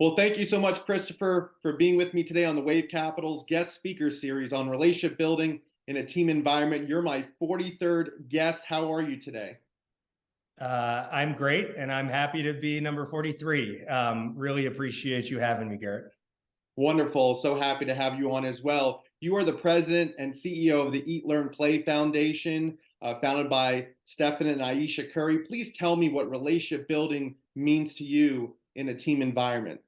Well, thank you so much, Christopher, for being with me today on the WaveCapital's guest speaker series on relationship building in a team environment. You're my 43rd guest. How are you today? I'm great, and I'm happy to be number 43. Really appreciate you having me, Garrett. Wonderful. So happy to have you on as well. You are the president and CEO of the Eat, Learn, Play Foundation, founded by Stephen and Aisha Curry. Please tell me what relationship building means to you in a team environment.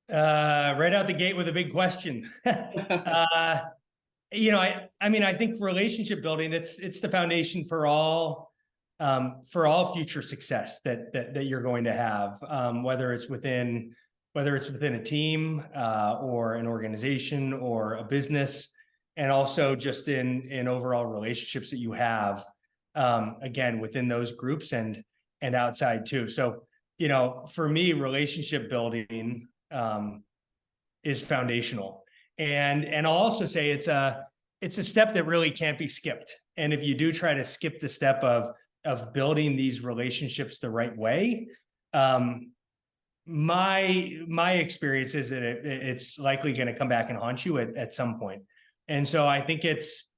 Right out the gate with a big question. I think relationship building, it's the foundation for all future success that you're going to have, whether it's within a team or an organization or a business, and also just in overall relationships that you have, again, within those groups and outside too. So, for me, relationship building is foundational. And I'll also say it's a step that really can't be skipped. And if you do try to skip the step of building these relationships the right way, my experience is that it's likely going to come back and haunt you at some point. And so I think it's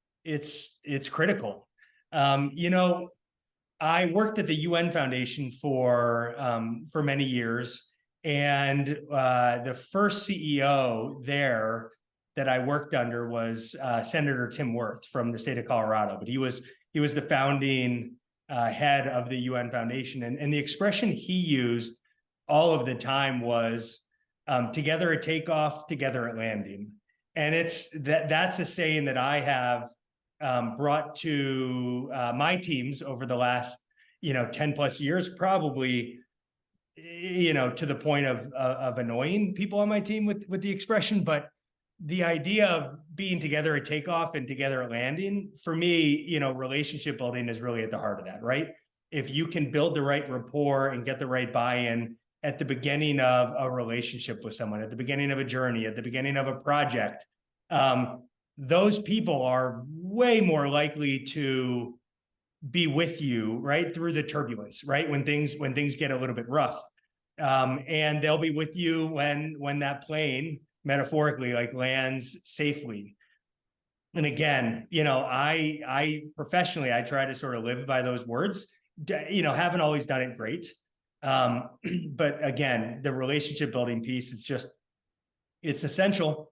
critical. I worked at the UN Foundation for many years, and the first CEO there that I worked under was Senator Tim Wirth from the state of Colorado. But he was the founding head of the UN Foundation, and the expression he used all of the time was "together at takeoff, together at landing," and that's a saying that I have brought to my teams over the last 10 plus years, probably to the point of annoying people on my team with the expression. But the idea of being together at takeoff and together at landing, for me, relationship building is really at the heart of that, right? If you can build the right rapport and get the right buy-in at the beginning of a relationship with someone, at the beginning of a journey, at the beginning of a project, those people are way more likely to be with you right through the turbulence, right? When things get a little bit rough. And they'll be with you when that plane, metaphorically, lands safely. And again, I professionally, I try to sort of live by those words. Haven't always done it great. But again, the relationship building piece, it's essential.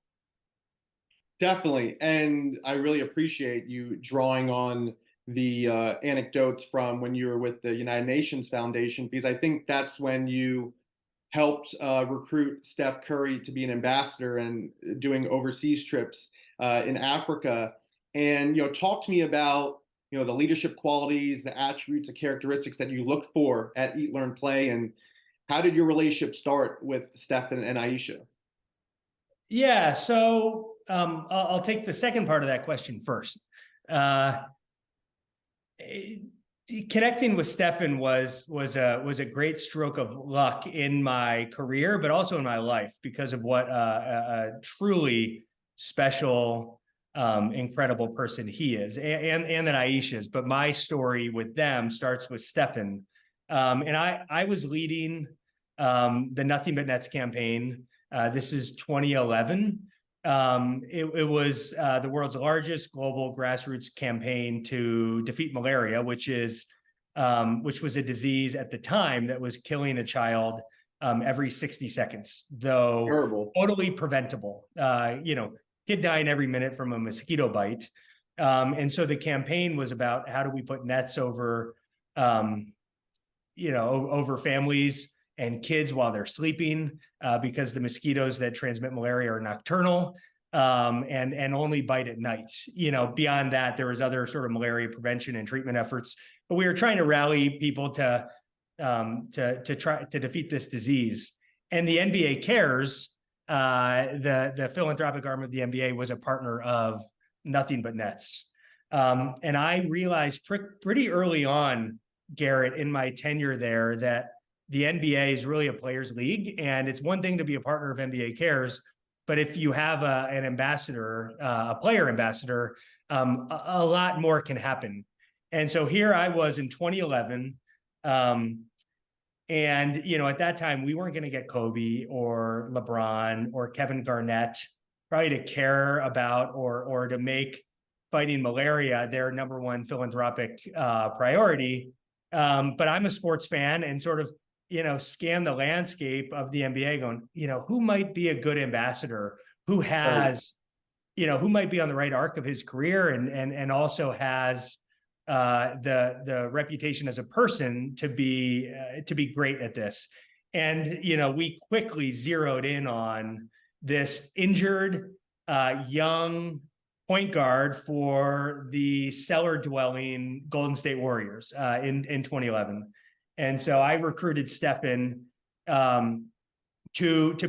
Definitely. And I really appreciate you drawing on the anecdotes from when you were with the United Nations Foundation, because I think that's when you helped recruit Steph Curry to be an ambassador and doing overseas trips in Africa. And, talk to me about, the leadership qualities, the attributes, the characteristics that you look for at Eat, Learn, Play, and how did your relationship start with Steph and Aisha? Yeah, so I'll take the second part of that question first. Connecting with Stephen was a great stroke of luck in my career, but also in my life, because of what a truly special, incredible person he is, and that Aisha is. But my story with them starts with Stephen, and I was leading the Nothing But Nets campaign. This is 2011. It was the world's largest global grassroots campaign to defeat malaria, which was a disease at the time that was killing a child every 60 seconds, though Terrible. Totally preventable. Kid dying every minute from a mosquito bite. And so the campaign was about how do we put nets over, over families and kids while they're sleeping, because the mosquitoes that transmit malaria are nocturnal and only bite at night. Beyond that, there was other sort of malaria prevention and treatment efforts, but we were trying to rally people to try to defeat this disease. And the NBA Cares, the philanthropic arm of the NBA, was a partner of Nothing But Nets. And I realized pretty early on, Garrett, in my tenure there, that the NBA is really a players' league, and it's one thing to be a partner of NBA Cares, but if you have an ambassador, a player ambassador, a lot more can happen. And so here I was in 2011, And, at that time, we weren't going to get Kobe or LeBron or Kevin Garnett probably to care about or to make fighting malaria their number one philanthropic priority. But I'm a sports fan and sort of, scan the landscape of the NBA going, who might be a good ambassador, who has, who might be on the right arc of his career and also has the reputation as a person to be great at this. And we quickly zeroed in on this injured young point guard for the cellar dwelling Golden State Warriors in 2011. And so I recruited Stephen to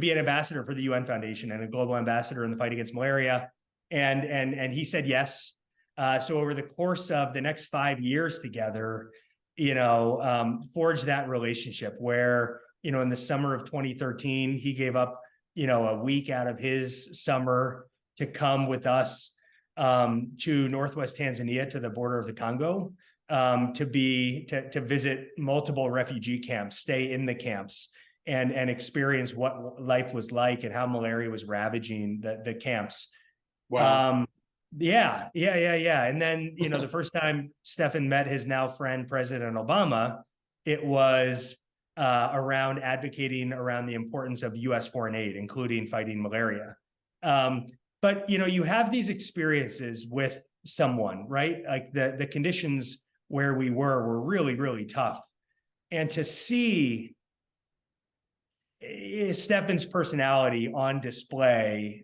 be an ambassador for the UN Foundation and a global ambassador in the fight against malaria. And he said yes. So over the course of the next 5 years together, forged that relationship where, in the summer of 2013, he gave up, a week out of his summer to come with us to Northwest Tanzania, to the border of the Congo, to visit multiple refugee camps, stay in the camps and experience what life was like and how malaria was ravaging the camps. Wow. Yeah. And then, the first time Stephen met his now friend, President Obama, it was around advocating around the importance of U.S. foreign aid, including fighting malaria. But, you have these experiences with someone, right? Like the conditions where we were really, really tough. And to see Stephen's personality on display,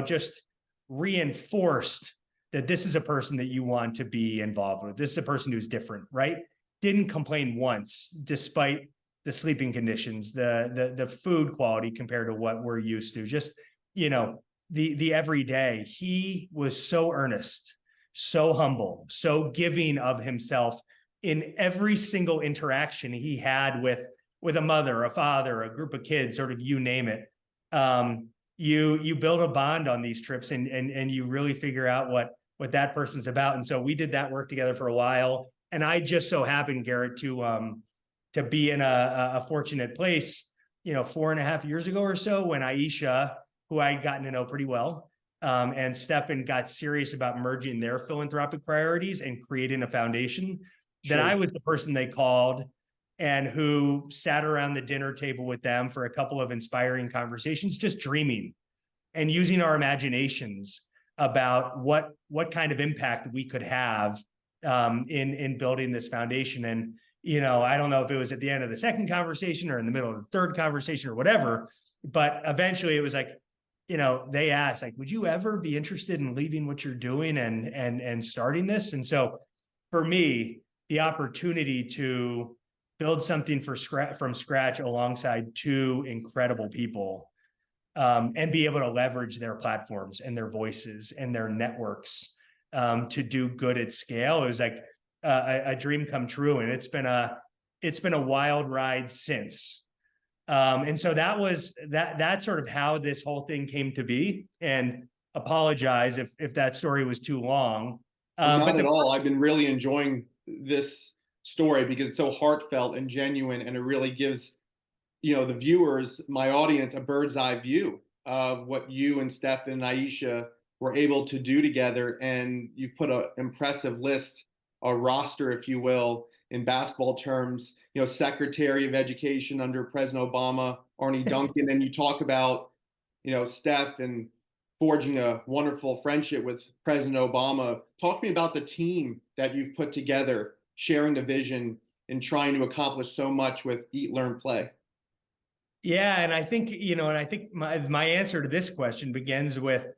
just reinforced that this is a person that you want to be involved with. This is a person who's different, right? Didn't complain once, despite the sleeping conditions, the food quality compared to what we're used to. Just, the everyday. He was so earnest, so humble, so giving of himself in every single interaction he had with a mother, a father, a group of kids, sort of you name it. You build a bond on these trips and you really figure out what that person's about. And so we did that work together for a while. And I just so happened, Garrett, to be in a fortunate place, 4.5 years ago or so, when Aisha, who I'd gotten to know pretty well, and Stephen got serious about merging their philanthropic priorities and creating a foundation, that I was the person they called and who sat around the dinner table with them for a couple of inspiring conversations, just dreaming and using our imaginations about what kind of impact we could have in building this foundation. And, I don't know if it was at the end of the second conversation or in the middle of the third conversation or whatever, but eventually it was like, they asked, like, would you ever be interested in leaving what you're doing and starting this? And so for me, the opportunity to build something from scratch alongside two incredible people, and be able to leverage their platforms and their voices and their networks to do good at scale. It was like a dream come true, and it's been a wild ride since. And so that's sort of how this whole thing came to be. And apologize if that story was too long. Not at all. I've been really enjoying this story because it's so heartfelt and genuine, and it really gives the viewers, my audience, a bird's eye view of what you and Stephen and Aisha were able to do together. And you've put an impressive list, a roster, if you will, in basketball terms. Secretary of Education under President Obama, Arnie Duncan, and you talk about Steph and forging a wonderful friendship with President Obama. Talk to me about the team that you've put together, sharing the vision and trying to accomplish so much with Eat, Learn, Play. Yeah, and I think my answer to this question begins with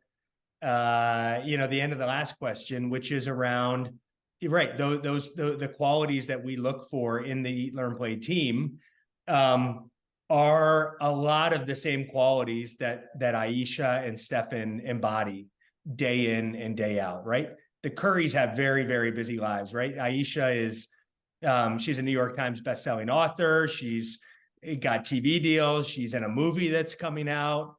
the end of the last question, which is around the qualities that we look for in the Eat, Learn, Play team are a lot of the same qualities that Aisha and Stephen embody day in and day out, right? The Currys have very, very busy lives, right? Aisha is she's a New York Times bestselling author. She's got TV deals. She's in a movie that's coming out.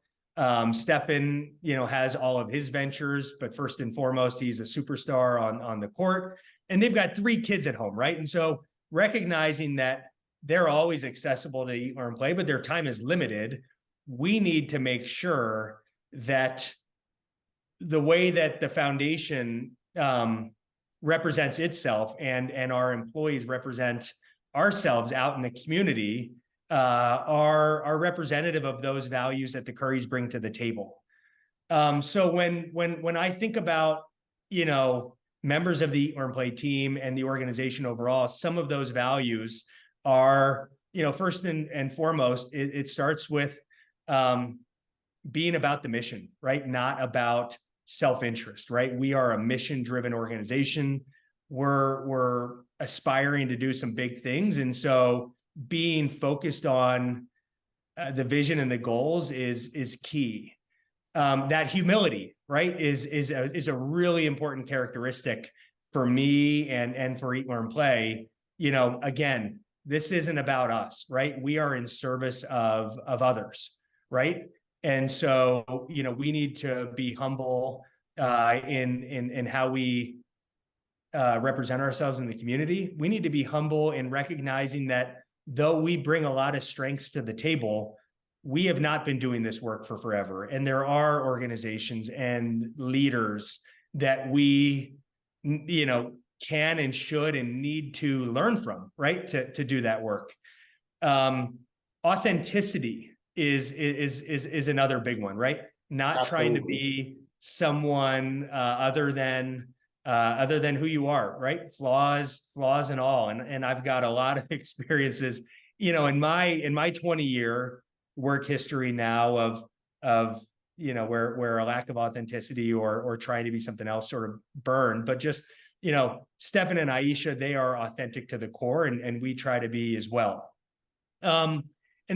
Stephen, has all of his ventures, but first and foremost, he's a superstar on the court. And they've got 3 kids at home, right? And so recognizing that they're always accessible to eat, learn, play, but their time is limited. We need to make sure that the way that the foundation represents itself and our employees represent ourselves out in the community are representative of those values that the Currys bring to the table. So when I think about, you know, members of the Eat, Learn, Play team and the organization overall, some of those values are, you know, first and foremost, it starts with being about the mission, right? Not about self-interest, right? We are a mission-driven organization. We're aspiring to do some big things. And so being focused on the vision and the goals is key. That humility, right, is a really important characteristic for me and for Eat, Learn, Play. You know, again, this isn't about us, right? We are in service of others, right? And so, you know, we need to be humble in how we represent ourselves in the community. We need to be humble in recognizing that though we bring a lot of strengths to the table, we have not been doing this work for forever. And there are organizations and leaders that we, you know, can and should and need to learn from, right? To do that work. Authenticity is another big one, right? Not Absolutely. trying to be someone other than who you are, right? Flaws and all. And I've got a lot of experiences, you know, in my 20-year work history now of you know, where a lack of authenticity or trying to be something else sort of burned. But just, you know, Stefan and Aisha, they are authentic to the core, and we try to be as well. And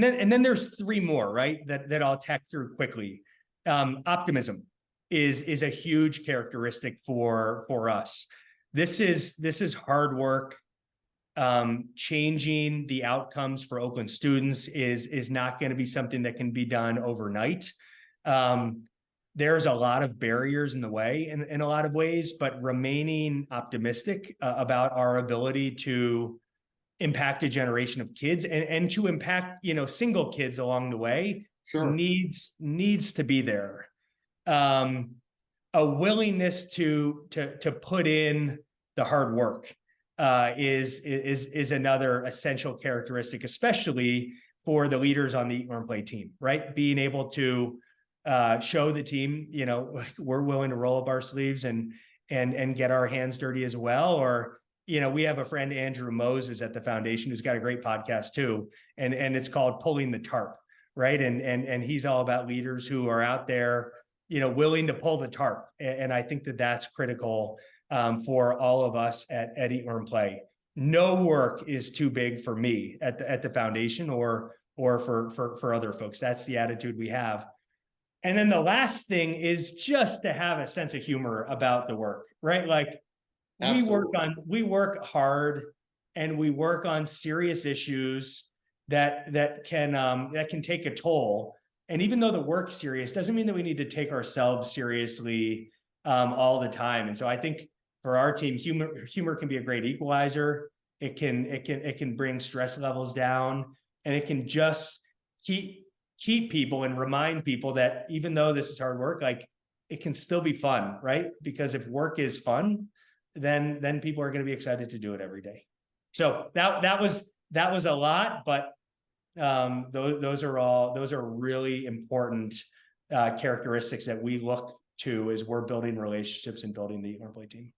then there's three more, right, that I'll tack through quickly. Optimism is a huge characteristic for us. This is hard work. Changing the outcomes for Oakland students is not going to be something that can be done overnight. There's a lot of barriers in the way in a lot of ways, but remaining optimistic about our ability to impact a generation of kids and to impact, you know, single kids along the way. Sure. needs to be there. A willingness to put in the hard work is another essential characteristic, especially for the leaders on the Eat, Learn, Play team, right? Being able to show the team, you know, we're willing to roll up our sleeves and get our hands dirty as well. Or, you know, we have a friend, Andrew Moses, at the foundation, who's got a great podcast too, and it's called Pulling the Tarp, right? And he's all about leaders who are out there, you know, willing to pull the tarp. And I think that that's critical for all of us at Eat, Learn, Play. No work is too big for me at the foundation or for other folks. That's the attitude we have. And then the last thing is just to have a sense of humor about the work, right? Like Absolutely. we work hard and we work on serious issues that can take a toll. And even though the work's serious, doesn't mean that we need to take ourselves seriously all the time. And so I think for our team, humor can be a great equalizer. It can bring stress levels down, and it can just keep people and remind people that even though this is hard work, like it can still be fun, right? Because if work is fun, then people are going to be excited to do it every day. So that was a lot, but those are really important characteristics that we look to as we're building relationships and building the Eat, Learn, Play team.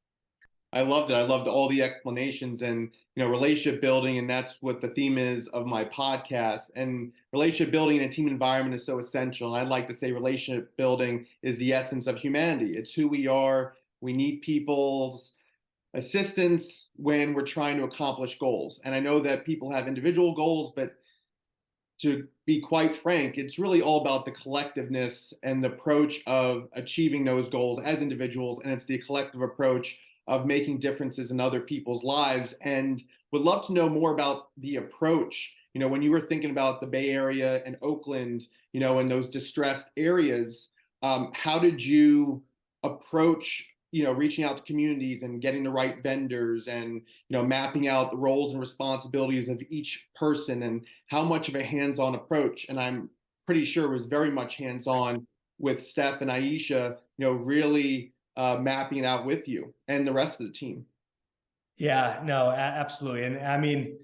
I loved it. I loved all the explanations and, you know, relationship building. And that's what the theme is of my podcast. And relationship building in a team environment is so essential. And I'd like to say relationship building is the essence of humanity. It's who we are. We need people's assistance when we're trying to accomplish goals. And I know that people have individual goals, but to be quite frank, it's really all about the collectiveness and the approach of achieving those goals as individuals. And it's the collective approach of making differences in other people's lives. And would love to know more about the approach. You know, when you were thinking about the Bay Area and Oakland, you know, in those distressed areas, how did you approach reaching out to communities and getting the right vendors and, mapping out the roles and responsibilities of each person and how much of a hands-on approach. And I'm pretty sure it was very much hands-on with Steph and Aisha, really mapping it out with you and the rest of the team. Yeah, no, absolutely. And I mean,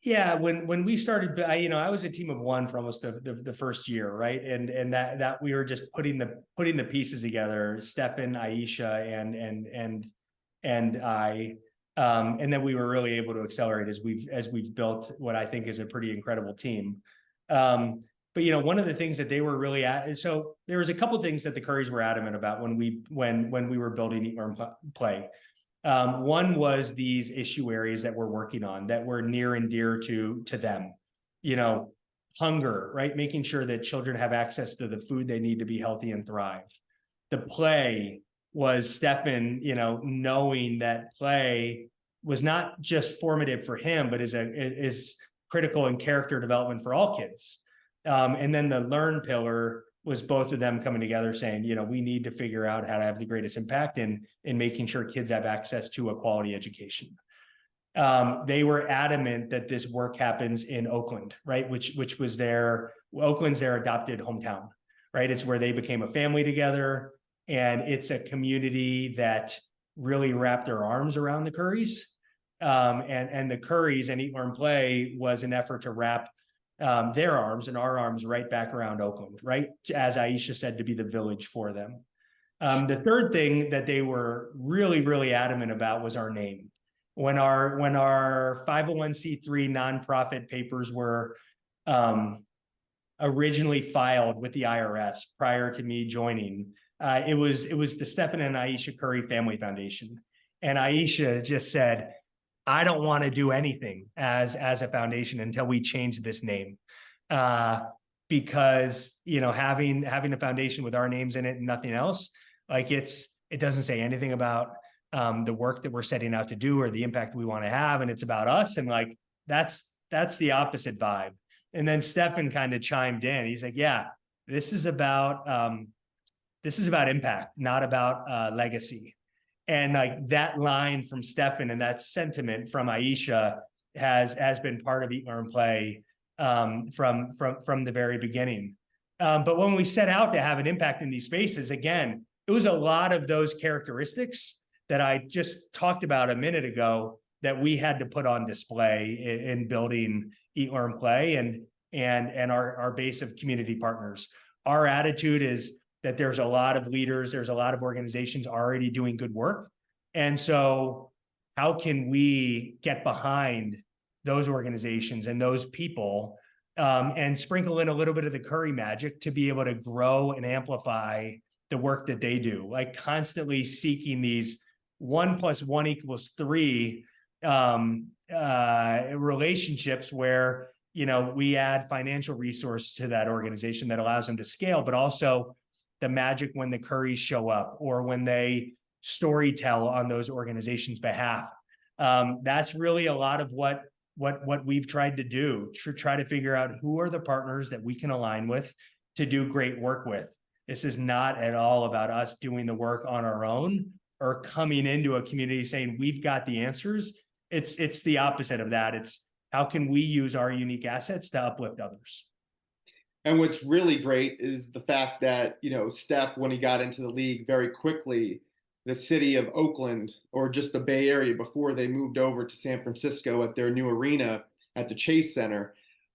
yeah, when we started, I was a team of one for almost the first year, right? And that we were just putting the pieces together, Stefan, Aisha, and I, and then we were really able to accelerate as we've built what I think is a pretty incredible team. But one of the things that they were really so there was a couple of things that the Currys were adamant about when we were building Eat, Learn, Play. One was these issue areas that we're working on that were near and dear to them. Hunger, right? Making sure that children have access to the food they need to be healthy and thrive. The play was Stefan, knowing that play was not just formative for him, but is critical in character development for all kids. And then the learn pillar was both of them coming together saying, we need to figure out how to have the greatest impact in making sure kids have access to a quality education. They were adamant that this work happens in Oakland, right? Which was Oakland's their adopted hometown, right? It's where they became a family together. And it's a community that really wrapped their arms around the Currys. And the Currys and Eat, Learn, Play was an effort to wrap their arms and our arms right back around Oakland, right? As Aisha said, to be the village for them. The third thing that they were really, really adamant about was our name. When our 501c3 nonprofit papers were originally filed with the IRS prior to me joining, it was the Stefan and Aisha Curry Family Foundation. And Aisha just said, I don't want to do anything as a foundation until we change this name. Because, having a foundation with our names in it and nothing else, it doesn't say anything about the work that we're setting out to do or the impact we want to have. And it's about us. And that's the opposite vibe. And then Stefan kind of chimed in. He's like, yeah, this is about impact, not about legacy. And that line from Stefan and that sentiment from Aisha has been part of Eat, Learn, Play from the very beginning. But when we set out to have an impact in these spaces, again, it was a lot of those characteristics that I just talked about a minute ago that we had to put on display in building Eat, Learn, Play and our base of community partners. Our attitude is that there's a lot of leaders, there's a lot of organizations already doing good work. And so how can we get behind those organizations and those people and sprinkle in a little bit of the Curry magic to be able to grow and amplify the work that they do, constantly seeking these 1 + 1 = 3 relationships where, we add financial resource to that organization that allows them to scale, but also the magic when the Currys show up or when they story tell on those organizations' behalf. That's really a lot of what we've tried to do, to try to figure out who are the partners that we can align with to do great work with. This is not at all about us doing the work on our own or coming into a community saying we've got the answers. It's the opposite of that. It's how can we use our unique assets to uplift others? And what's really great is the fact that, Steph, when he got into the league very quickly, the city of Oakland, or just the Bay Area before they moved over to San Francisco at their new arena at the Chase Center,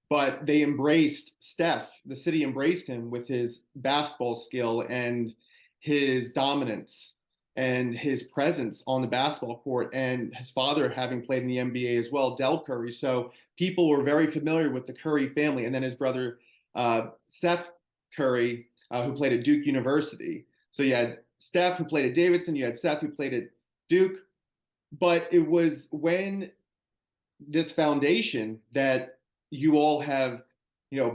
but they embraced Steph. The city embraced him with his basketball skill and his dominance and his presence on the basketball court, and his father having played in the NBA as well, Del Curry. So people were very familiar with the Curry family. And then his brother, Seth Curry, who played at Duke University. So you had Steph, who played at Davidson, you had Seth, who played at Duke. But it was when this foundation that you all have,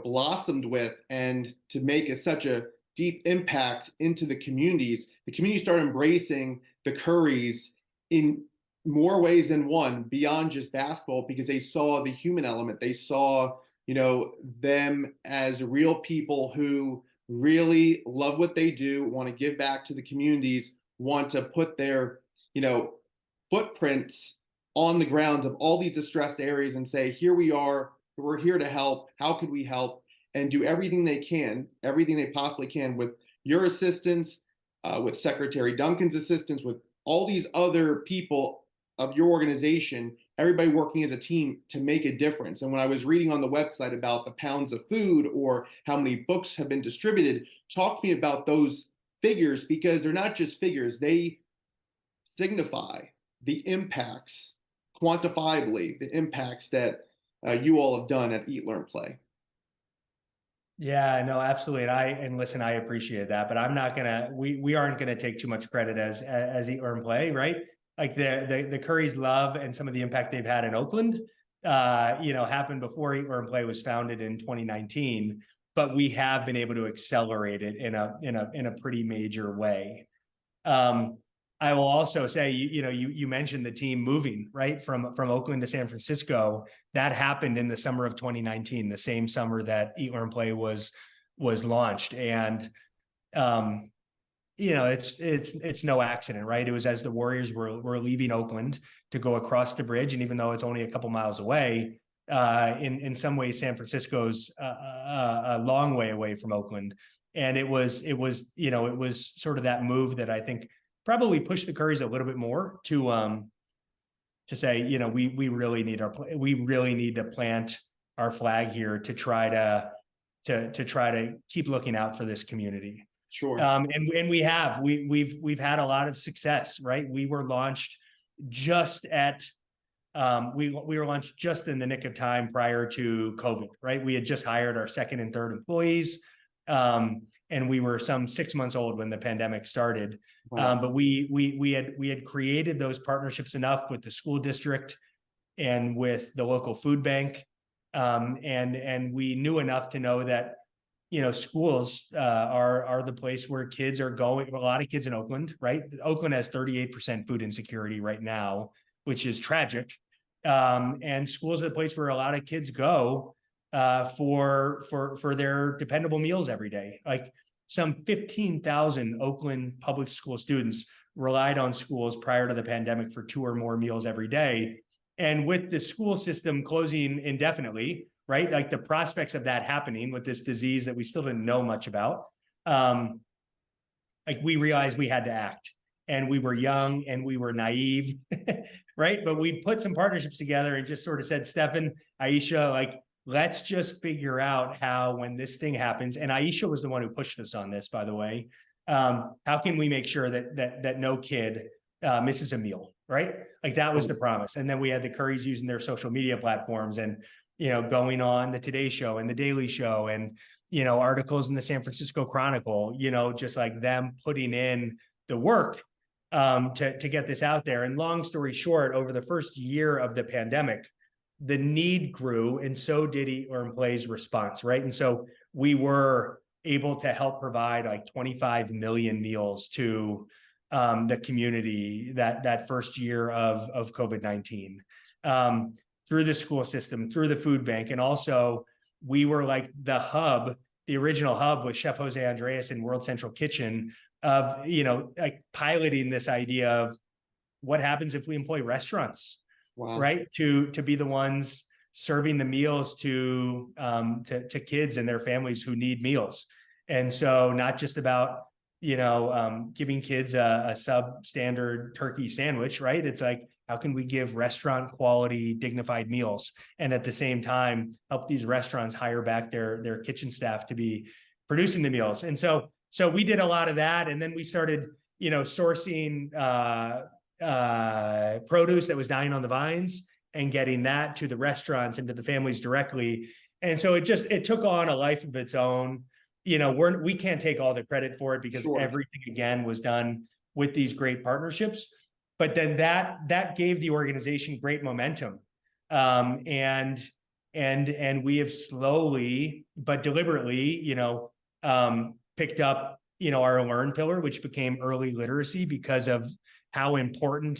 blossomed with, and to make such a deep impact into the community started embracing the Currys in more ways than one beyond just basketball, because they saw the human element. They saw, them as real people who really love what they do, want to give back to the communities, want to put their, footprints on the grounds of all these distressed areas and say, here we are, we're here to help. How could we help? And do everything they can, everything they possibly can with your assistance, with Secretary Duncan's assistance, with all these other people of your organization, everybody working as a team to make a difference. And when I was reading on the website about the pounds of food or how many books have been distributed, talk to me about those figures, because they're not just figures, they signify the impacts, quantifiably, the impacts that you all have done at Eat, Learn, Play. Yeah, no, absolutely. And listen, I appreciate that, but I'm not gonna, we aren't gonna take too much credit as Eat, Learn, Play, right? Like the Currys' love and some of the impact they've had in Oakland, happened before Eat, Learn, Play was founded in 2019, but we have been able to accelerate it in a pretty major way. I will also say, you mentioned the team moving, right, from Oakland to San Francisco. That happened in the summer of 2019, the same summer that Eat, Learn, Play was launched. And it's no accident, right? It was as the Warriors were leaving Oakland to go across the bridge, and even though it's only a couple miles away, in some ways San Francisco's a long way away from Oakland. And it was sort of that move that I think probably push the Currys a little bit more to say, we really need to plant our flag here to try to keep looking out for this community. Sure. And we've had a lot of success, right? We were launched just at we were launched just in the nick of time prior to COVID, right? We had just hired our second and third employees. And we were some 6 months old when the pandemic started. Wow. But we had created those partnerships enough with the school district and with the local food bank, and we knew enough to know that schools are the place where kids are going. A lot of kids in Oakland, right? Oakland has 38% food insecurity right now, which is tragic. And schools are the place where a lot of kids go for their dependable meals every day. Like some 15,000 Oakland public school students relied on schools prior to the pandemic for 2 or more meals every day. And with the school system closing indefinitely, right? Like the prospects of that happening with this disease that we still didn't know much about, like we realized we had to act. And we were young and we were naive, right? But we put some partnerships together and just sort of said, Stefan, Aisha, like, let's just figure out how, when this thing happens, and Aisha was the one who pushed us on this, by the way, how can we make sure that no kid misses a meal, right? Like that was the promise. And then we had the Currys using their social media platforms and, going on the Today Show and the Daily Show and, articles in the San Francisco Chronicle, just like them putting in the work to get this out there. And long story short, over the first year of the pandemic, the need grew, and so did Eat, Learn, Play's response, right? And so we were able to help provide like 25 million meals to the community that first year of COVID-19, through the school system, through the food bank. And also we were like the hub, the original hub with Chef Jose Andres and World Central Kitchen of, like piloting this idea of what happens if we employ restaurants. Wow. Right, to be the ones serving the meals to kids and their families who need meals. And so not just about giving kids a substandard turkey sandwich, right? It's like, how can we give restaurant quality, dignified meals, and at the same time help these restaurants hire back their kitchen staff to be producing the meals? And so we did a lot of that, and then we started sourcing produce that was dying on the vines and getting that to the restaurants and to the families directly. And so it took on a life of its own. We can't take all the credit for it because Sure. Everything again was done with these great partnerships. But then that gave the organization great momentum. And we have slowly but deliberately, picked up, our Learn pillar, which became early literacy, because of how important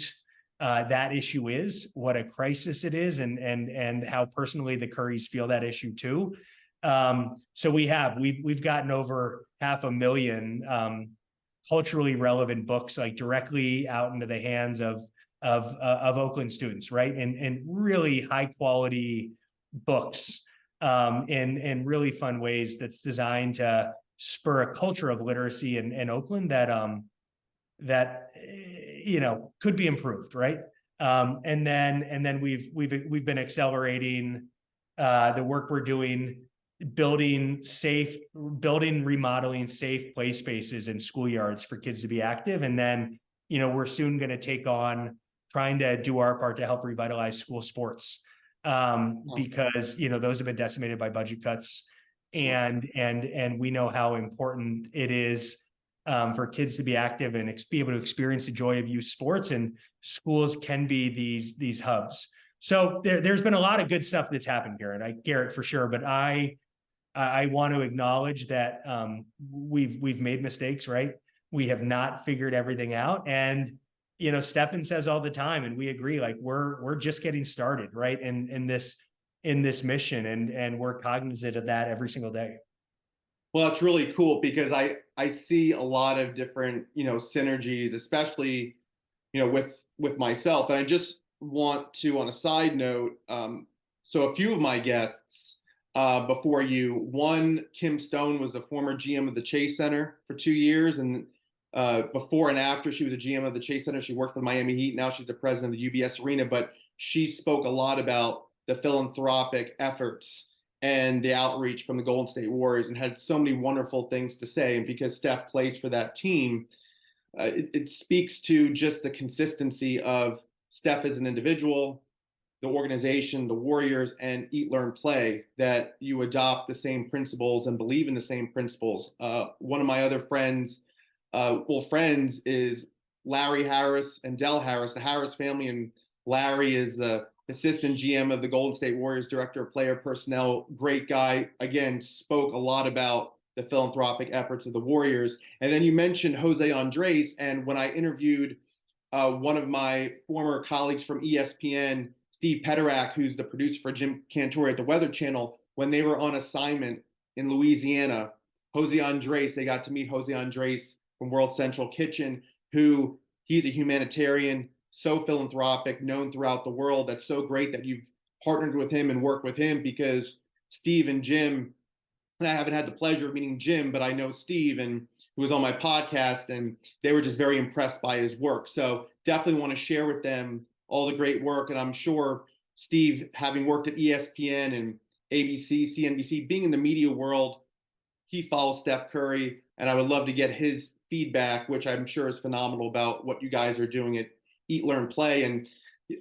that issue is, what a crisis it is, and how personally the Currys feel that issue too. So we've gotten over 500,000 culturally relevant books, like directly out into the hands of Oakland students, right? And really high quality books in really fun ways that's designed to spur a culture of literacy in Oakland that could be improved, right? And then we've been accelerating the work we're doing, building, remodeling safe play spaces in schoolyards for kids to be active. And then, we're soon going to take on trying to do our part to help revitalize school sports, because, those have been decimated by budget cuts. And we know how important it is for kids to be active and be able to experience the joy of youth sports, and schools can be these hubs. So there's been a lot of good stuff that's happened, Garrett, for sure. But I want to acknowledge that we've made mistakes, right? We have not figured everything out, and Stefan says all the time, and we agree, like we're just getting started, right? In this mission, and we're cognizant of that every single day. Well, it's really cool because I see a lot of different, synergies, especially, with myself. And I just want to, on a side note, so a few of my guests before you, one, Kim Stone was the former GM of the Chase Center for 2 years. And before and after she was a GM of the Chase Center, she worked for the Miami Heat. Now she's the president of the UBS Arena, but she spoke a lot about the philanthropic efforts and the outreach from the Golden State Warriors, and had so many wonderful things to say. And because Steph plays for that team, it speaks to just the consistency of Steph as an individual, the organization, the Warriors, and Eat, Learn, Play, that you adopt the same principles and believe in the same principles. One of my other friends is Larry Harris and Del Harris, the Harris family, and Larry is the assistant GM of the Golden State Warriors, director of player personnel, great guy. Again, spoke a lot about the philanthropic efforts of the Warriors. And then you mentioned Jose Andres, and when I interviewed one of my former colleagues from ESPN, Steve Pederak, who's the producer for Jim Cantore at the Weather Channel, when they were on assignment in Louisiana, they got to meet Jose Andres from World Central Kitchen, who he's a humanitarian, so philanthropic, known throughout the world. That's so great that you've partnered with him and worked with him, because Steve and Jim, and I haven't had the pleasure of meeting Jim, but I know Steve, and who was on my podcast, and they were just very impressed by his work. So definitely want to share with them all the great work. And I'm sure Steve, having worked at ESPN and ABC, CNBC, being in the media world, he follows Steph Curry, and I would love to get his feedback, which I'm sure is phenomenal, about what you guys are doing at Eat, Learn, Play. And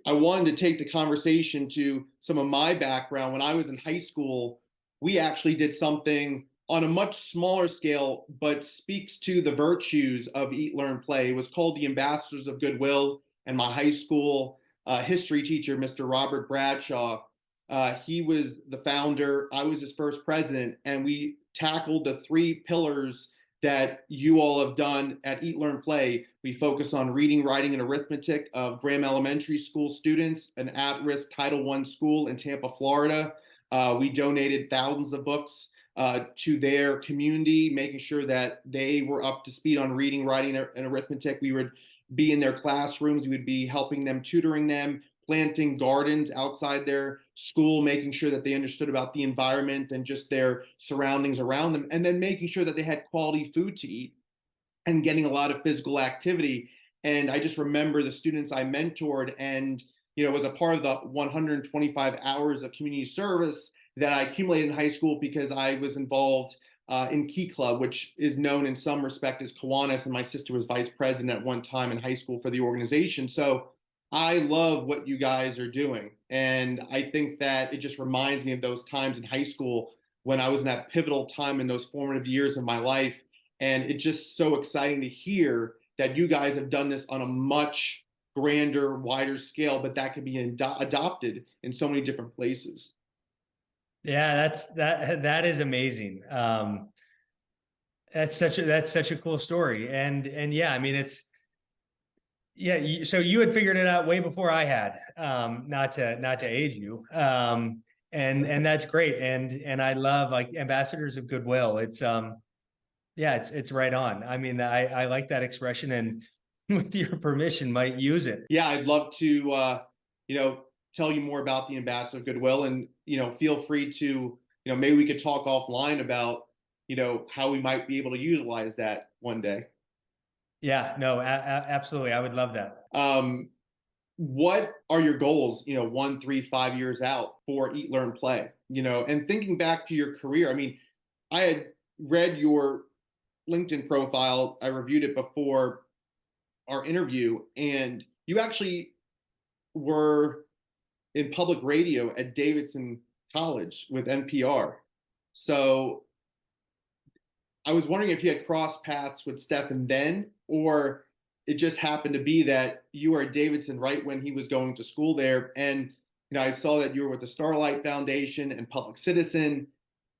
I wanted to take the conversation to some of my background. When I was in high school, we actually did something on a much smaller scale, but speaks to the virtues of Eat, Learn, Play. It was called the Ambassadors of Goodwill, and my high school history teacher, Mr. Robert Bradshaw, he was the founder. I was his first president, and we tackled the 3 pillars that you all have done at Eat, Learn, Play. We focus on reading, writing, and arithmetic of Graham Elementary School students, an at-risk Title I school in Tampa, Florida. We donated thousands of books to their community, making sure that they were up to speed on reading, writing, and arithmetic. We would be in their classrooms. We would be helping them, tutoring them, planting gardens outside their school, making sure that they understood about the environment and just their surroundings around them, and then making sure that they had quality food to eat and getting a lot of physical activity. And I just remember the students I mentored, and was a part of the 125 hours of community service that I accumulated in high school, because I was involved in Key Club, which is known in some respect as Kiwanis, and my sister was vice president at one time in high school for the organization. So I love what you guys are doing. And I think that it just reminds me of those times in high school when I was in that pivotal time in those formative years of my life. And it's just so exciting to hear that you guys have done this on a much grander, wider scale, but that can be adopted in so many different places. Yeah, that is amazing. That's such a cool story. And yeah, I mean, so you had figured it out way before I had, not to age you. and that's great. And I love like ambassadors of goodwill. It's yeah, it's right on. I mean, I like that expression, and with your permission, might use it. Yeah, I'd love to, tell you more about the Ambassador of Goodwill, and feel free to, maybe we could talk offline about, how we might be able to utilize that one day. Yeah, no, absolutely. I would love that. What are your goals, 1, 3, 5 years out for Eat, Learn, Play? And thinking back to your career, I mean, I had read your LinkedIn profile. I reviewed it before our interview, and you actually were in public radio at Davidson College with NPR. So I was wondering if you had crossed paths with Stephen then, or it just happened to be that you were at Davidson right when he was going to school there. And I saw that you were with the Starlight Foundation and Public Citizen.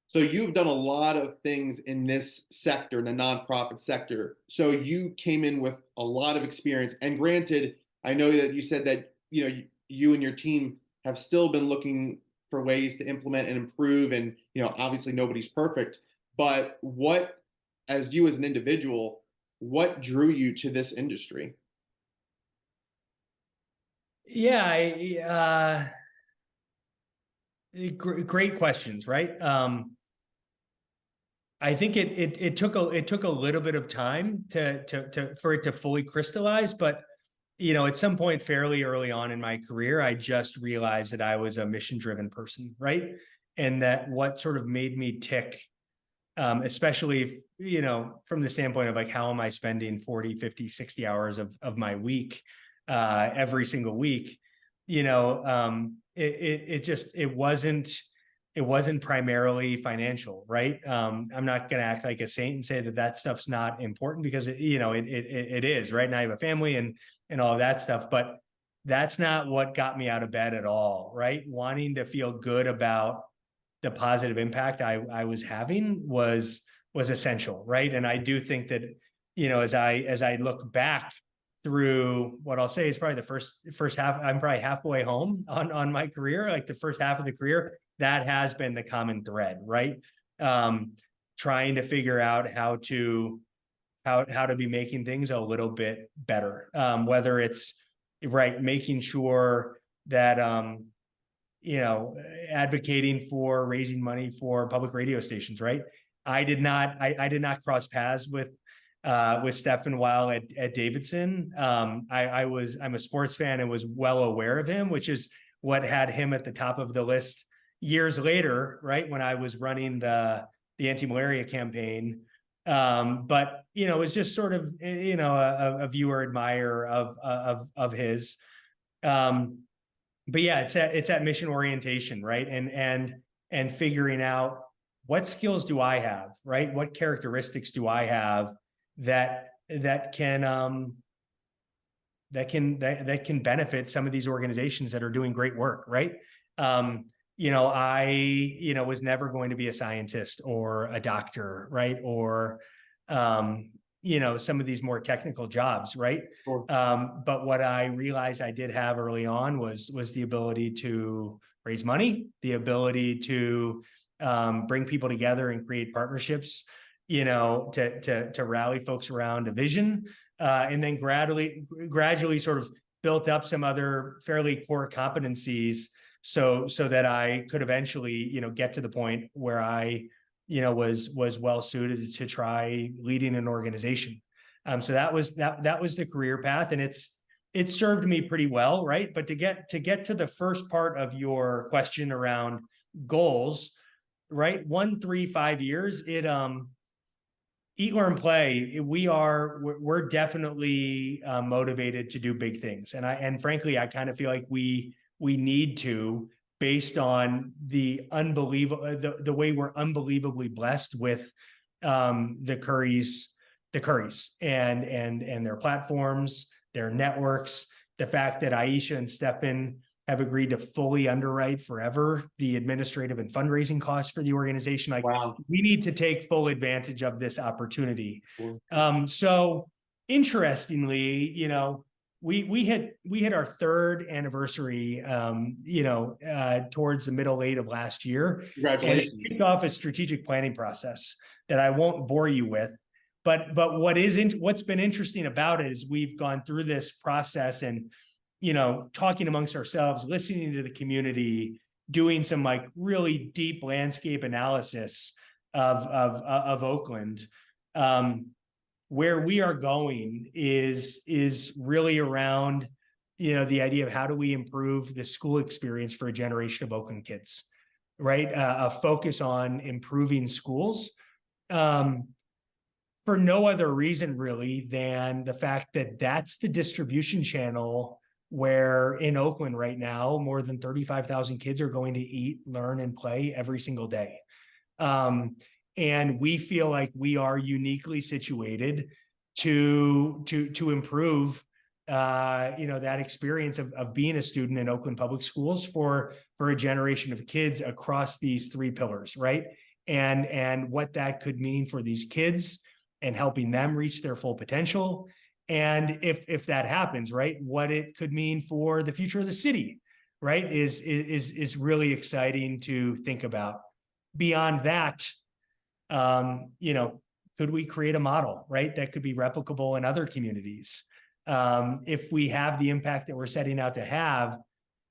So you've done a lot of things in this sector, in the nonprofit sector. So you came in with a lot of experience. And granted, I know that you said that you and your team have still been looking for ways to implement and improve. And obviously nobody's perfect. But what, as you as an individual, what drew you to this industry? Yeah, great questions, right? I think it took a little bit of time for it to fully crystallize, but at some point fairly early on in my career, I just realized that I was a mission-driven person, right? And that what sort of made me tick, especially from the standpoint of like, how am I spending 40, 50, 60 hours of my week every single week? It wasn't primarily financial, right? I'm not going to act like a saint and say that stuff's not important, because it is, right? And I have a family and all of that stuff, but that's not what got me out of bed at all, right? Wanting to feel good about the positive impact I was having was essential, right? And I do think that as I look back through what I'll say is probably the first half, I'm probably halfway home on my career, like the first half of the career, that has been the common thread, right? Trying to figure out how to be making things a little bit better, whether it's right, making sure that advocating for raising money for public radio stations, right? I did not cross paths with Stefan while at Davidson. I'm a sports fan and was well aware of him, which is what had him at the top of the list years later, right? When I was running the anti-malaria campaign. But it's just sort of a viewer admirer of his. But yeah, it's that mission orientation, right? And figuring out what skills do I have, right? What characteristics do I have that can benefit some of these organizations that are doing great work, right? I was never going to be a scientist or a doctor, right? Or some of these more technical jobs, right? Sure. But what I realized I did have early on was the ability to raise money, the ability to bring people together and create partnerships, to rally folks around a vision, and then gradually sort of built up some other fairly core competencies so that I could eventually, get to the point where I was well suited to try leading an organization. So that was the career path, and it served me pretty well, right? But to get to the first part of your question around goals, right? 1, 3, 5 years, Eat, Learn, Play. We're definitely motivated to do big things, and frankly, I kind of feel like we need to, based on the way we're unbelievably blessed with the Currys and their platforms, their networks, the fact that Aisha and Stefan have agreed to fully underwrite forever the administrative and fundraising costs for the organization. Like, wow. We need to take full advantage of this opportunity. Sure. So interestingly, we hit our third anniversary, towards the middle late of last year, and it Congratulations. kicked off a strategic planning process that I won't bore you with. But what's been interesting about it is we've gone through this process and talking amongst ourselves, listening to the community, doing some like really deep landscape analysis of Oakland. Where we are going is really around the idea of how do we improve the school experience for a generation of Oakland kids, right? A focus on improving schools, for no other reason really than the fact that that's the distribution channel where in Oakland right now more than 35,000 kids are going to eat, learn, and play every single day. And we feel like we are uniquely situated to improve that experience of being a student in Oakland Public Schools for a generation of kids across these three pillars, right? And what that could mean for these kids and helping them reach their full potential. And if that happens, right, what it could mean for the future of the city, right, is really exciting to think about. Beyond that, could we create a model, right, that could be replicable in other communities? If we have the impact that we're setting out to have,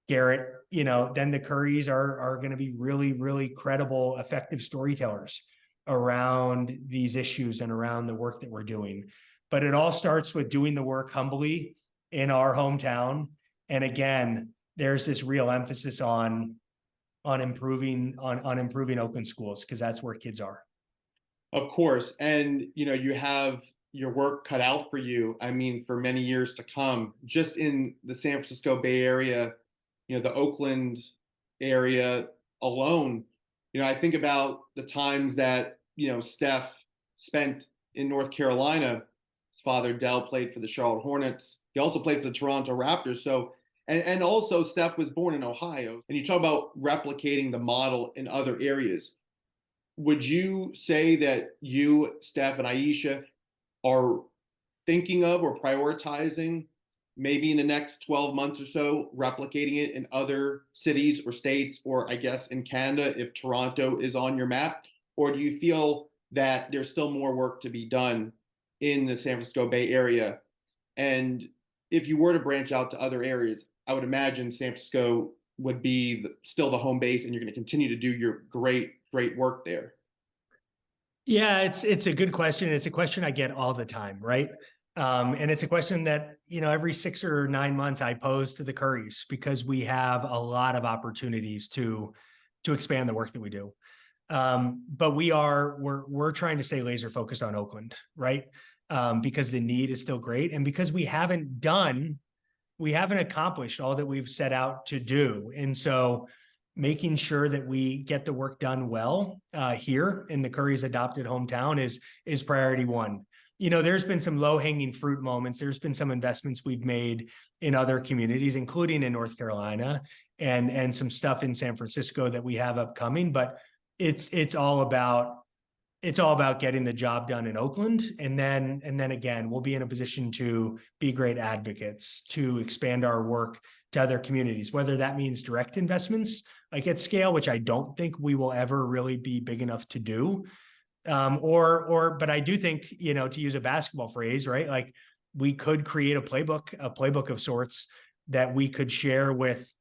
Garrett, then the Currys are going to be really, really credible, effective storytellers around these issues and around the work that we're doing. But it all starts with doing the work humbly in our hometown. And again, there's this real emphasis on improving Oakland schools, because that's where kids are. Of course. And, you have your work cut out for you. I mean, for many years to come, just in the San Francisco Bay Area, the Oakland area alone. I think about the times that, Steph spent in North Carolina. His father, Dell, played for the Charlotte Hornets. He also played for the Toronto Raptors. So, and also Steph was born in Ohio. And you talk about replicating the model in other areas. Would you say that you, Steph, and Aisha are thinking of or prioritizing maybe in the next 12 months or so, replicating it in other cities or states, or I guess in Canada, if Toronto is on your map? Or do you feel that there's still more work to be done in the San Francisco Bay Area? And if you were to branch out to other areas, I would imagine San Francisco would be still the home base, and you're going to continue to do your great work there. Yeah, it's a good question. It's a question I get all the time, right? And it's a question that, every 6 or 9 months I pose to the Currys, because we have a lot of opportunities to expand the work that we do. But we're trying to stay laser focused on Oakland, right? Because the need is still great, and because we haven't accomplished all that we've set out to do. And so making sure that we get the work done well here in the Currys' adopted hometown is priority one. There's been some low-hanging fruit moments. There's been some investments we've made in other communities, including in North Carolina, and some stuff in San Francisco that we have upcoming. But it's all about getting the job done in Oakland, and then again, we'll be in a position to be great advocates to expand our work to other communities, whether that means direct investments like at scale, which I don't think we will ever really be big enough to do, but I do think, to use a basketball phrase, right, like we could create a playbook of sorts that we could share with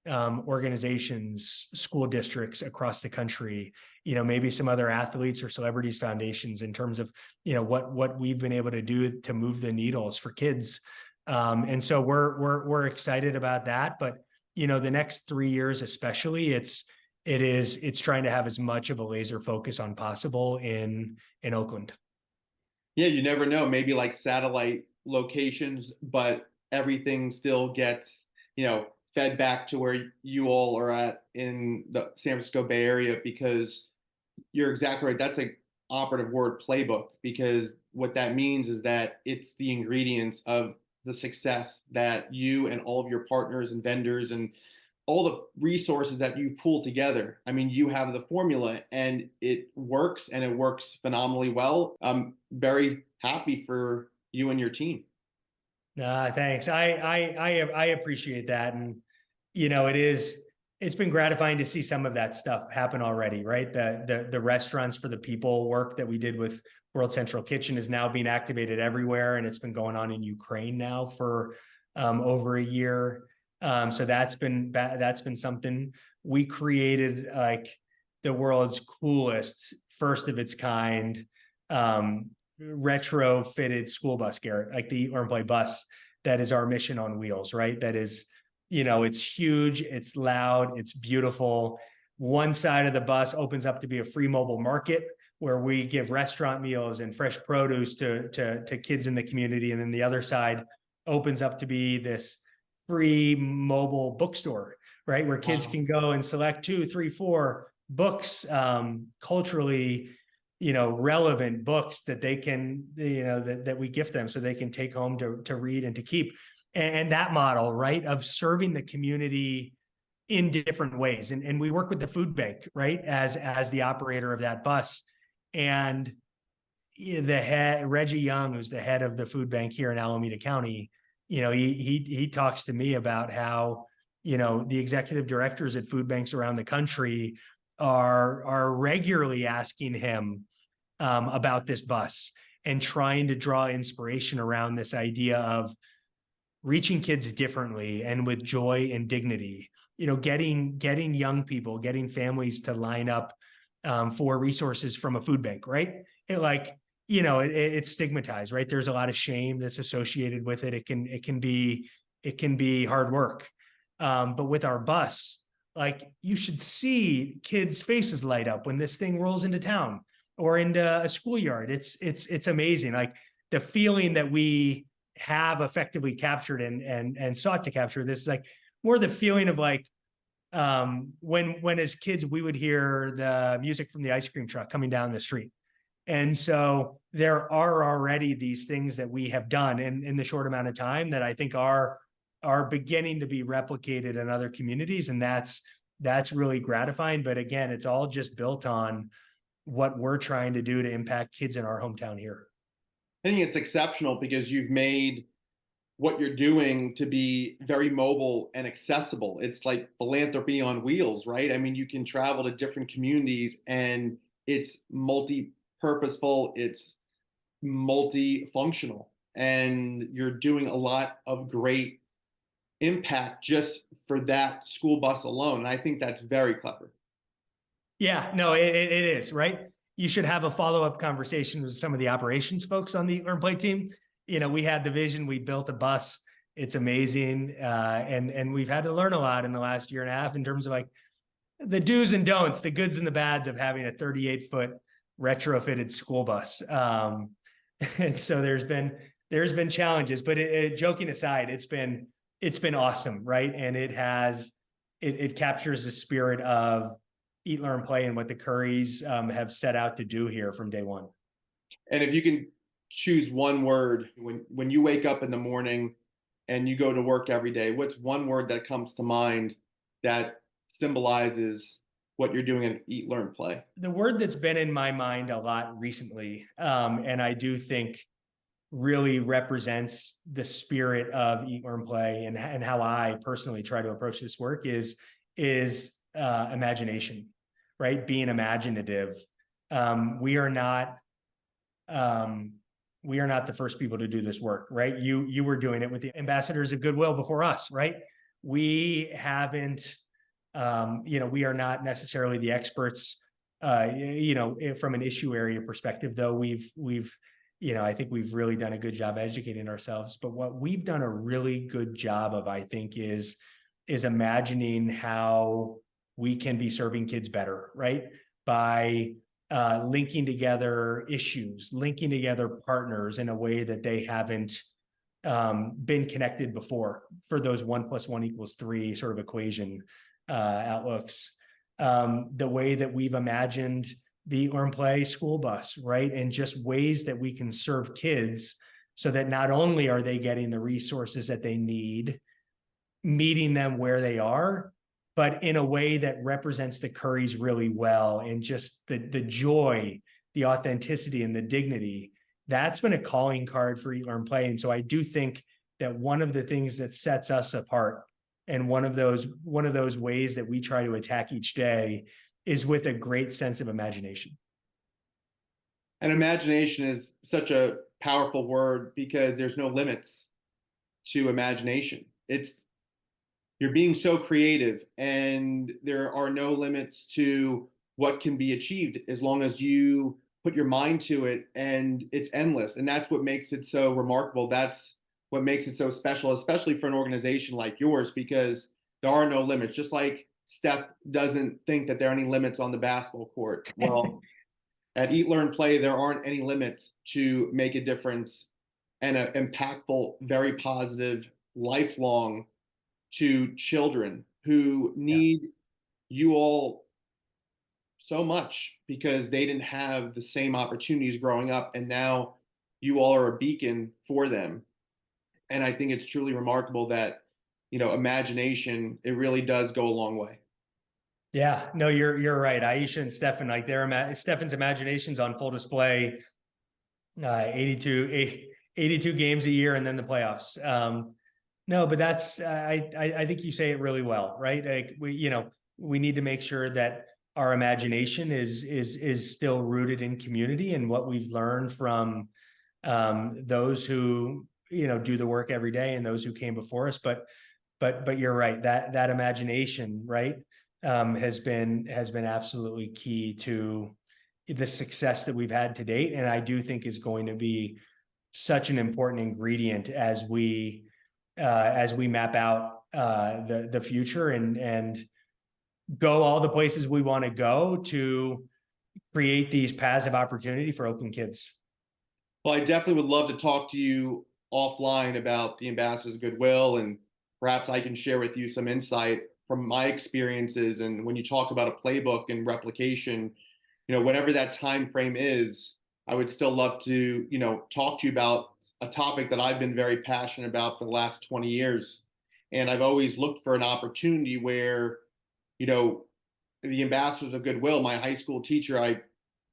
organizations, school districts across the country, maybe some other athletes or celebrities foundations, in terms of, what we've been able to do to move the needles for kids. And so we're excited about that. But, the next 3 years, especially, it's trying to have as much of a laser focus on possible in Oakland. Yeah, you never know. Maybe like satellite locations, but everything still gets, fed back to where you all are at in the San Francisco Bay Area, because you're exactly right. That's an operative word, playbook, because what that means is that it's the ingredients of the success that you and all of your partners and vendors and all the resources that you pull together. I mean, you have the formula, and it works, and it works phenomenally well. I'm very happy for you and your team. Nah, thanks. I appreciate that. And, it's been gratifying to see some of that stuff happen already, right? The restaurants for the people work that we did with World Central Kitchen is now being activated everywhere. And it's been going on in Ukraine now for over a year. So that's been something. We created like the world's coolest, first of its kind, retro fitted school bus, Garrett, like the Eat, Learn, Play bus. That is our mission on wheels, right? That is, it's huge, it's loud, it's beautiful. One side of the bus opens up to be a free mobile market where we give restaurant meals and fresh produce to kids in the community. And then the other side opens up to be this free mobile bookstore, right? Where kids can go and select 2, 3, 4 books, culturally, relevant books that they can, that we gift them so they can take home to read and to keep. And that model, right, of serving the community in different ways. And we work with the food bank, right, as the operator of that bus. And the head, Reggie Young, who's the head of the food bank here in Alameda County, he talks to me about how, the executive directors at food banks around the country are regularly asking him about this bus and trying to draw inspiration around this idea of reaching kids differently and with joy and dignity, getting young people, getting families to line up for resources from a food bank, right? It's stigmatized, right? There's a lot of shame that's associated with it. It can be hard work. But with our bus, like, you should see kids' faces light up when this thing rolls into town or into a schoolyard. It's amazing. Like, the feeling that we have effectively captured and sought to capture, this is like more the feeling of like, when as kids we would hear the music from the ice cream truck coming down the street. And so there are already these things that we have done in the short amount of time that I think are beginning to be replicated in other communities. And that's really gratifying. But again, it's all just built on what we're trying to do to impact kids in our hometown here. I think it's exceptional because you've made what you're doing to be very mobile and accessible. It's like philanthropy on wheels, right? I mean, you can travel to different communities and it's multi-purposeful, it's multifunctional, and you're doing a lot of great impact just for that school bus alone. And I think that's very clever. Yeah, no, it is, right? You should have a follow-up conversation with some of the operations folks on the Learn Play team. We had the vision, we built a bus. It's amazing. And we've had to learn a lot in the last year and a half in terms of like the do's and don'ts, the goods and the bads of having a 38-foot retrofitted school bus. And so there's been challenges, but joking aside, it's been awesome, right? And it captures the spirit of Eat, Learn, Play and what the Currys have set out to do here from day one. And if you can choose one word when you wake up in the morning and you go to work every day, what's one word that comes to mind that symbolizes what you're doing in Eat, Learn, Play? The word that's been in my mind a lot recently, and I do think really represents the spirit of Eat, Learn, Play and how I personally try to approach this work is imagination, right? Being imaginative. We are not the first people to do this work, right? You were doing it with the ambassadors of goodwill before us, right? We haven't, we are not necessarily the experts, from an issue area perspective, though we've I think we've really done a good job educating ourselves. But what we've done a really good job of, I think, is imagining how we can be serving kids better, right? By linking together issues, linking together partners in a way that they haven't been connected before for those 1 + 1 = 3 sort of equation outlooks. The way that we've imagined the Learn Play school bus, right? And just ways that we can serve kids so that not only are they getting the resources that they need, meeting them where they are, but in a way that represents the Currys really well, and just the joy, the authenticity, and the dignity. That's been a calling card for Eat, Learn, Play. And so I do think that one of the things that sets us apart, and one of those ways that we try to attack each day, is with a great sense of imagination. And imagination is such a powerful word because there's no limits to imagination. You're being so creative, and there are no limits to what can be achieved as long as you put your mind to it, and it's endless. And that's what makes it so remarkable. That's what makes it so special, especially for an organization like yours, because there are no limits. Just like Steph doesn't think that there are any limits on the basketball court. Well, at Eat, Learn, Play, there aren't any limits to make a difference, and an impactful, very positive, lifelong to children who Yeah. need you all so much because they didn't have the same opportunities growing up, and now you all are a beacon for them. And I think it's truly remarkable that, imagination, it really does go a long way. Yeah, no, you're right. Aisha and Stefan, like Stefan's imagination's on full display. 82 games a year, and then the playoffs. No, but that's I think you say it really well, right? Like we need to make sure that our imagination is still rooted in community and what we've learned from those who do the work every day and those who came before us. But you're right, that imagination, right, has been absolutely key to the success that we've had to date, and I do think is going to be such an important ingredient as we map out the future and go all the places we want to go to create these paths of opportunity for Oakland kids. Well, I definitely would love to talk to you offline about the Ambassadors of Goodwill, and perhaps I can share with you some insight from my experiences. And when you talk about a playbook and replication, whatever that time frame is, I would still love to, talk to you about a topic that I've been very passionate about for the last 20 years. And I've always looked for an opportunity where, the Ambassadors of Goodwill, my high school teacher, I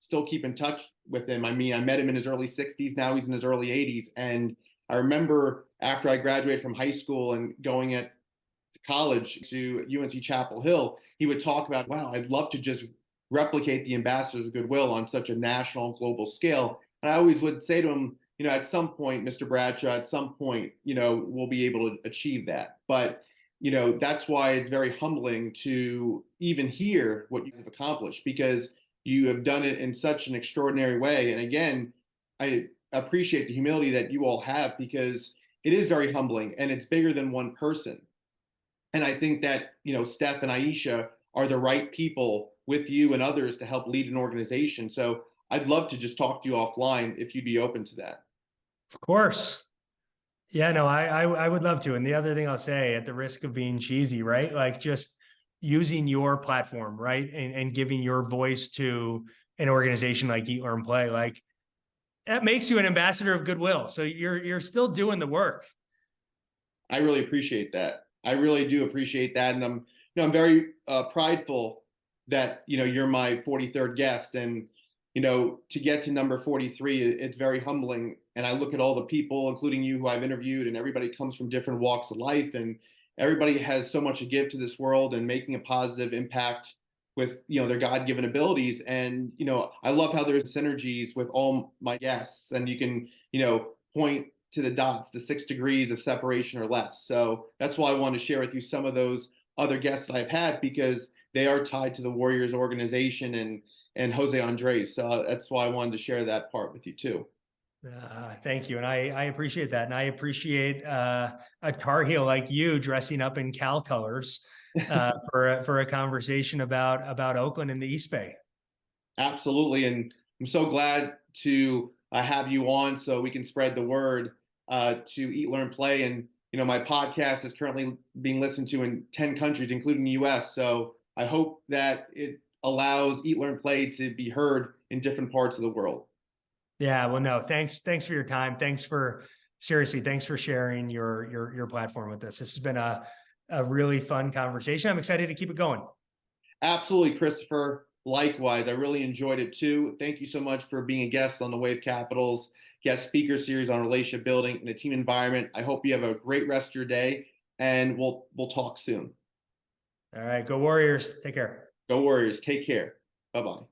still keep in touch with him. I mean, I met him in his early 60s. Now he's in his early 80s. And I remember after I graduated from high school and going at college to UNC Chapel Hill, he would talk about, wow, I'd love to just replicate the Ambassadors of Goodwill on such a national and global scale. And I always would say to him, at some point, Mr. Bradshaw, at some point, we'll be able to achieve that. But, that's why it's very humbling to even hear what you've accomplished, because you have done it in such an extraordinary way. And again, I appreciate the humility that you all have, because it is very humbling and it's bigger than one person. And I think that, Steph and Aisha are the right people with you and others to help lead an organization. So I'd love to just talk to you offline if you'd be open to that. Of course. Yeah, no, I would love to. And the other thing I'll say, at the risk of being cheesy, right? Like just using your platform, right? And giving your voice to an organization like Eat, Learn, Play, like that makes you an ambassador of goodwill. So you're still doing the work. I really appreciate that. I really do appreciate that. And I'm very prideful that, you're my 43rd guest, and, to get to number 43, it's very humbling. And I look at all the people, including you, who I've interviewed, and everybody comes from different walks of life, and everybody has so much to give to this world and making a positive impact with, their God-given abilities. And, I love how there's synergies with all my guests, and you can, point to the dots, the 6 degrees of separation or less. So that's why I wanted to share with you some of those other guests that I've had, because they are tied to the Warriors organization and Jose Andres. So that's why I wanted to share that part with you too. Thank you. And I appreciate that. And I appreciate a Tar Heel like you dressing up in Cal colors for a conversation about Oakland and the East Bay. Absolutely. And I'm so glad to have you on so we can spread the word to Eat, Learn, Play. And, my podcast is currently being listened to in 10 countries, including the US. So I hope that it allows Eat, Learn, Play to be heard in different parts of the world. Yeah, well, no, thanks for your time. Thanks for sharing your platform with us. This has been a really fun conversation. I'm excited to keep it going. Absolutely, Christopher. Likewise, I really enjoyed it too. Thank you so much for being a guest on the WaveCapital's guest speaker series on relationship building in a team environment. I hope you have a great rest of your day, and we'll talk soon. All right, go Warriors. Take care. Go Warriors. Take care. Bye-bye.